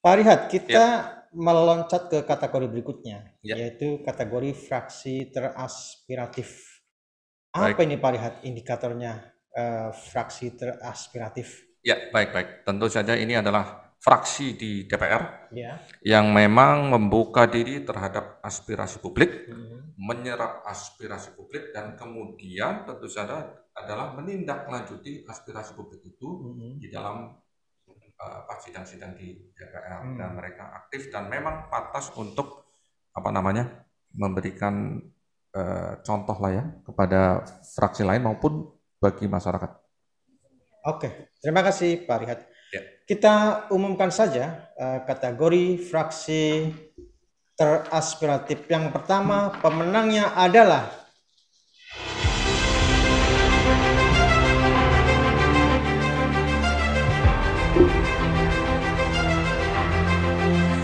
Pak Rihat, Ya, kita meloncat ke kategori berikutnya, ya, yaitu kategori fraksi teraspiratif. Apa baik. ini Pak Rihat indikatornya fraksi teraspiratif? Ya, baik, baik. Tentu saja ini adalah fraksi di DPR Ya. yang memang membuka diri terhadap aspirasi publik, Mhm. menyerap aspirasi publik, dan kemudian tentu saja adalah menindaklanjuti aspirasi publik itu Mhm. di dalam sidang-sidang di DPR. Dan Hmm. mereka aktif dan memang pantas untuk memberikan contoh lah ya kepada fraksi lain maupun bagi masyarakat. Oke, terima kasih Pak Rihat. Ya. Kita umumkan saja kategori fraksi teraspiratif. Yang pertama, pemenangnya adalah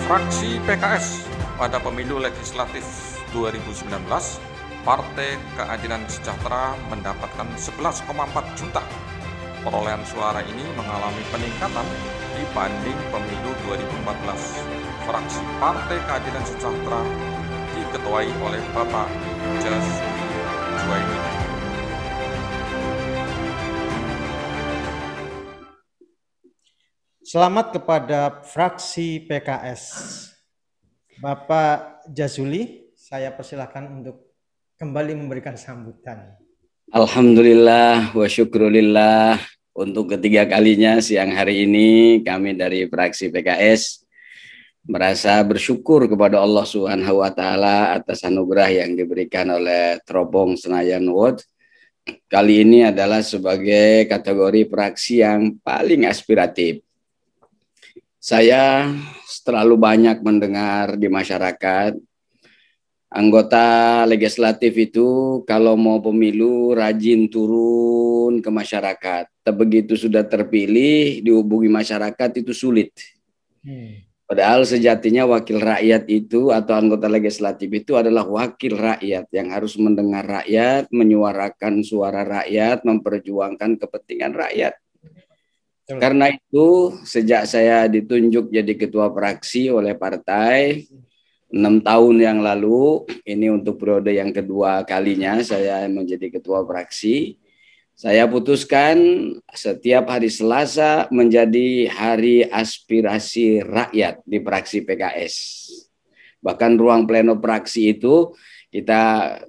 Fraksi PKS pada pemilu legislatif 2019, Partai Keadilan Sejahtera mendapatkan 11,4 juta. Perolehan suara ini mengalami peningkatan dibanding pemilu 2014. Fraksi Partai Keadilan Sejahtera diketuai oleh Bapak Jaswi Juwaini. selamat kepada fraksi PKS. Bapak Jazuli, saya persilahkan untuk kembali memberikan sambutan. Alhamdulillah wa syukrulillah, untuk ketiga kalinya siang hari ini kami dari fraksi PKS merasa bersyukur kepada Allah Subhanahu wa taala atas anugerah yang diberikan oleh Teropong Senayan Ward. Kali ini adalah sebagai kategori fraksi yang paling aspiratif. Saya terlalu banyak mendengar di masyarakat anggota legislatif itu kalau mau pemilu rajin turun ke masyarakat. Begitu sudah terpilih dihubungi masyarakat itu sulit. Padahal sejatinya wakil rakyat itu atau anggota legislatif itu adalah wakil rakyat yang harus mendengar rakyat, menyuarakan suara rakyat, memperjuangkan kepentingan rakyat. Karena itu sejak saya ditunjuk jadi ketua fraksi oleh partai 6 tahun yang lalu, ini untuk periode yang kedua kalinya saya menjadi ketua fraksi. Saya putuskan setiap hari Selasa menjadi hari aspirasi rakyat di fraksi PKS. Bahkan ruang pleno fraksi itu kita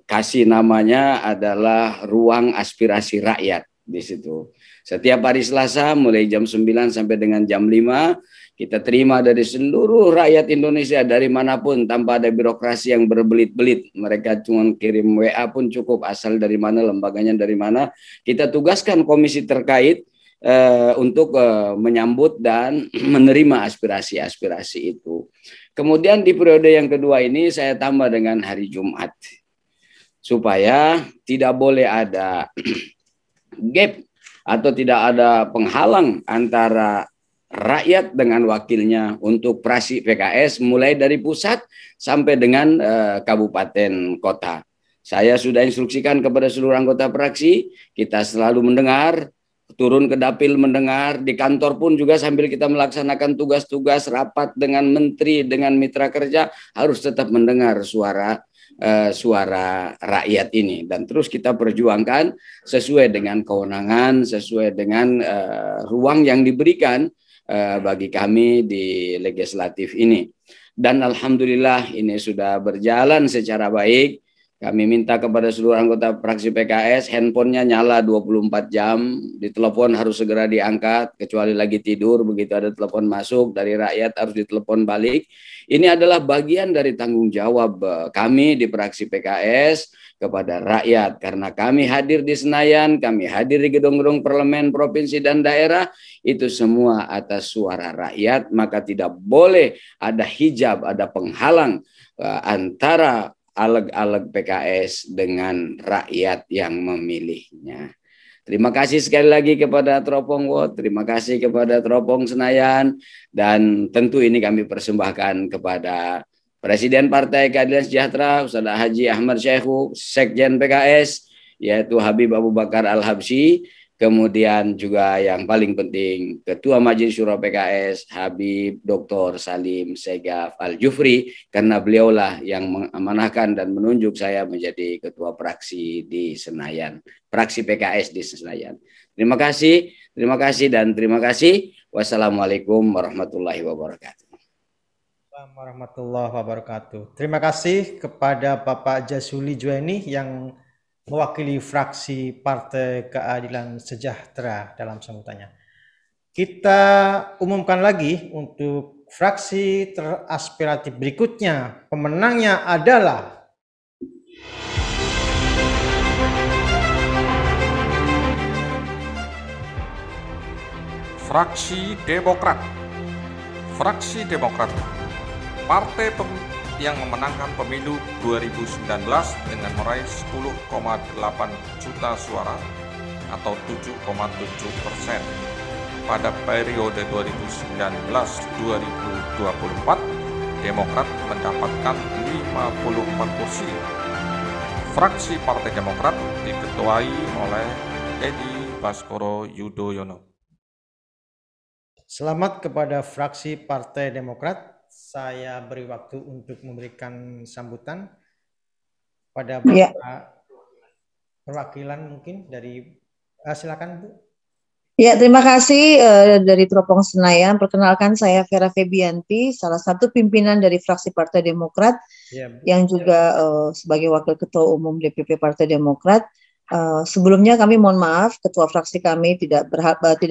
kasih namanya adalah ruang aspirasi rakyat di situ. Setiap hari Selasa mulai jam 9 sampai dengan jam 5 kita terima dari seluruh rakyat Indonesia dari manapun tanpa ada birokrasi yang berbelit-belit. Mereka cuma kirim WA pun cukup, asal dari mana, lembaganya dari mana. Kita tugaskan komisi terkait untuk menyambut dan menerima aspirasi-aspirasi itu. Kemudian di periode yang kedua ini saya tambah dengan hari Jumat. Supaya tidak boleh ada gap atau tidak ada penghalang antara rakyat dengan wakilnya untuk fraksi PKS mulai dari pusat sampai dengan kabupaten kota. Saya sudah instruksikan kepada seluruh anggota fraksi, kita selalu mendengar, turun ke dapil mendengar, di kantor pun juga sambil kita melaksanakan tugas-tugas rapat dengan menteri, dengan mitra kerja, harus tetap mendengar suara rakyat ini, dan terus kita perjuangkan sesuai dengan kewenangan, sesuai dengan ruang yang diberikan bagi kami di legislatif ini. Dan alhamdulillah ini sudah berjalan secara baik. Kami minta kepada seluruh anggota fraksi PKS handphonenya nyala 24 jam, ditelepon harus segera diangkat, kecuali lagi tidur, begitu ada telepon masuk dari rakyat harus ditelepon balik. Ini adalah bagian dari tanggung jawab kami di fraksi PKS kepada rakyat, karena kami hadir di Senayan, kami hadir di gedung-gedung parlemen provinsi dan daerah, itu semua atas suara rakyat, maka tidak boleh ada hijab, ada penghalang antara aleg-aleg PKS dengan rakyat yang memilihnya. Terima kasih sekali lagi kepada Teropong Ward, terima kasih kepada Teropong Senayan, dan tentu ini kami persembahkan kepada Presiden Partai Keadilan Sejahtera, Ustaz Haji Ahmad Syekhu, Sekjen PKS, yaitu Habib Abu Bakar Al-Habsyi. kemudian juga yang paling penting Ketua Majelis Syuro PKS Habib Dr. Salim Segaf Al-Jufri, karena beliaulah yang mengamanahkan dan menunjuk saya menjadi ketua fraksi di Senayan, fraksi PKS di Senayan. Terima kasih dan terima kasih. Wassalamualaikum warahmatullahi wabarakatuh. Warahmatullahi wabarakatuh. Terima kasih kepada Bapak Jasuli Juwaini yang mewakili fraksi Partai Keadilan Sejahtera dalam sambutannya. Kita umumkan lagi untuk fraksi teraspiratif berikutnya. Pemenangnya adalah Fraksi Demokrat. Fraksi Demokrat, partai yang memenangkan pemilu 2019 dengan meraih 10,8 juta suara atau 7,7%. Pada periode 2019-2024, Demokrat mendapatkan 54 kursi. Fraksi Partai Demokrat diketuai oleh Edi Baskoro Yudhoyono. Selamat kepada fraksi Partai Demokrat. Saya beri waktu untuk memberikan sambutan pada Bapak perwakilan mungkin dari silakan Bu. Ya, terima kasih dari Teropong Senayan. Perkenalkan saya Vera Febianti, salah satu pimpinan dari fraksi Partai Demokrat yang juga sebagai wakil ketua umum DPP Partai Demokrat. Sebelumnya kami mohon maaf, ketua fraksi kami tidak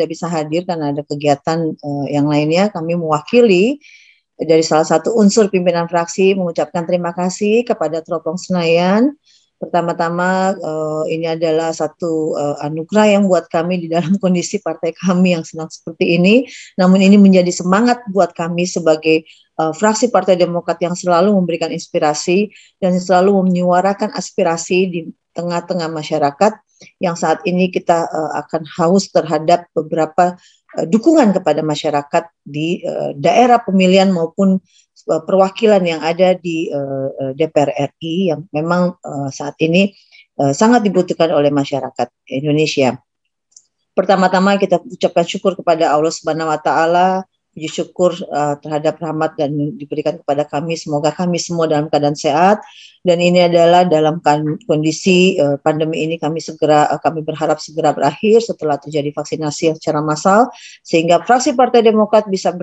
bisa hadir karena ada kegiatan yang lainnya. Kami mewakili dari salah satu unsur pimpinan fraksi mengucapkan terima kasih kepada Teropong Senayan. Pertama-tama ini adalah satu anugerah yang buat kami di dalam kondisi partai kami yang sedang seperti ini. Namun ini menjadi semangat buat kami sebagai fraksi Partai Demokrat yang selalu memberikan inspirasi dan selalu menyuarakan aspirasi di tengah-tengah masyarakat yang saat ini kita akan haus terhadap beberapa dukungan kepada masyarakat di daerah pemilihan maupun perwakilan yang ada di DPR RI yang memang saat ini sangat dibutuhkan oleh masyarakat Indonesia. Pertama-tama kita ucapkan syukur kepada Allah Subhanahu wa taala, puji syukur terhadap rahmat dan diberikan kepada kami. Semoga kami semua dalam keadaan sehat, dan ini adalah dalam kondisi pandemi ini kami berharap segera berakhir setelah terjadi vaksinasi secara massal, sehingga fraksi Partai Demokrat bisa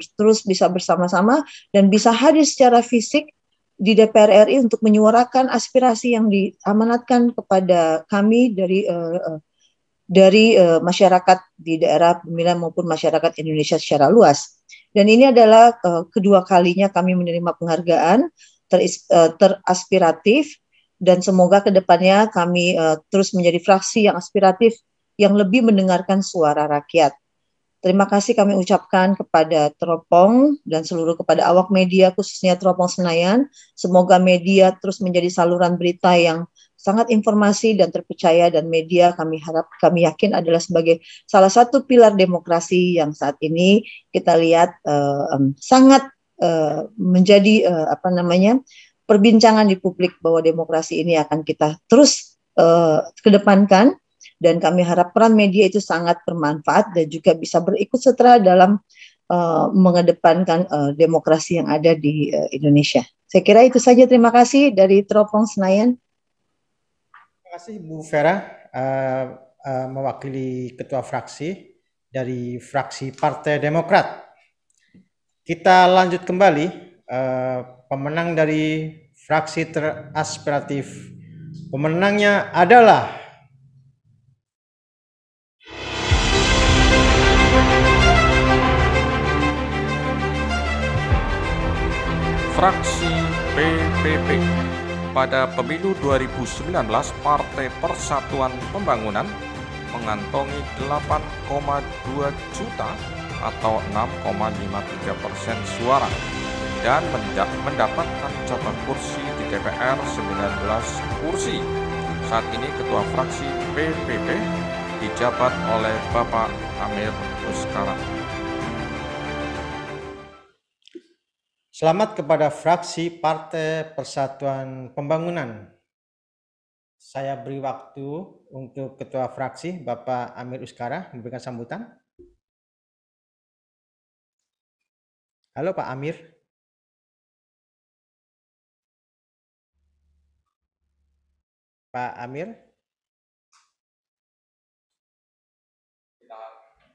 bersama-sama dan bisa hadir secara fisik di DPR RI untuk menyuarakan aspirasi yang diamanatkan kepada kami dari masyarakat di daerah pemilihan maupun masyarakat Indonesia secara luas. Dan ini adalah kedua kalinya kami menerima penghargaan teraspiratif, dan semoga kedepannya kami terus menjadi fraksi yang aspiratif yang lebih mendengarkan suara rakyat. Terima kasih kami ucapkan kepada Teropong dan kepada awak media, khususnya Teropong Senayan. Semoga media terus menjadi saluran berita yang sangat informasi dan terpercaya, dan media kami yakin adalah sebagai salah satu pilar demokrasi yang saat ini kita lihat sangat menjadi perbincangan di publik, bahwa demokrasi ini akan kita terus kedepankan, dan kami harap peran media itu sangat bermanfaat dan juga bisa berikut serta dalam mengedepankan demokrasi yang ada di Indonesia. Saya kira itu saja. Terima kasih dari Teropong Senayan. Terima kasih Bu Vera, mewakili ketua fraksi dari fraksi Partai Demokrat. Kita lanjut kembali, pemenang dari fraksi teraspiratif. Pemenangnya adalah Fraksi PPP. Pada pemilu 2019, Partai Persatuan Pembangunan mengantongi 8,2 juta atau 6,53% suara dan mendapatkan jatah kursi di DPR 19 kursi. Saat ini Ketua Fraksi PPP dijabat oleh Bapak Amir Uskara. selamat kepada fraksi Partai Persatuan Pembangunan. saya beri waktu untuk Ketua Fraksi Bapak Amir Uskara memberikan sambutan. Halo Pak Amir. Pak Amir.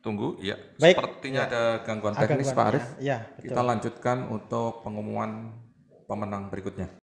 Tunggu, ya. Baik. Sepertinya ada gangguan teknis, Pak Arief. Ya, betul. Kita lanjutkan untuk pengumuman pemenang berikutnya.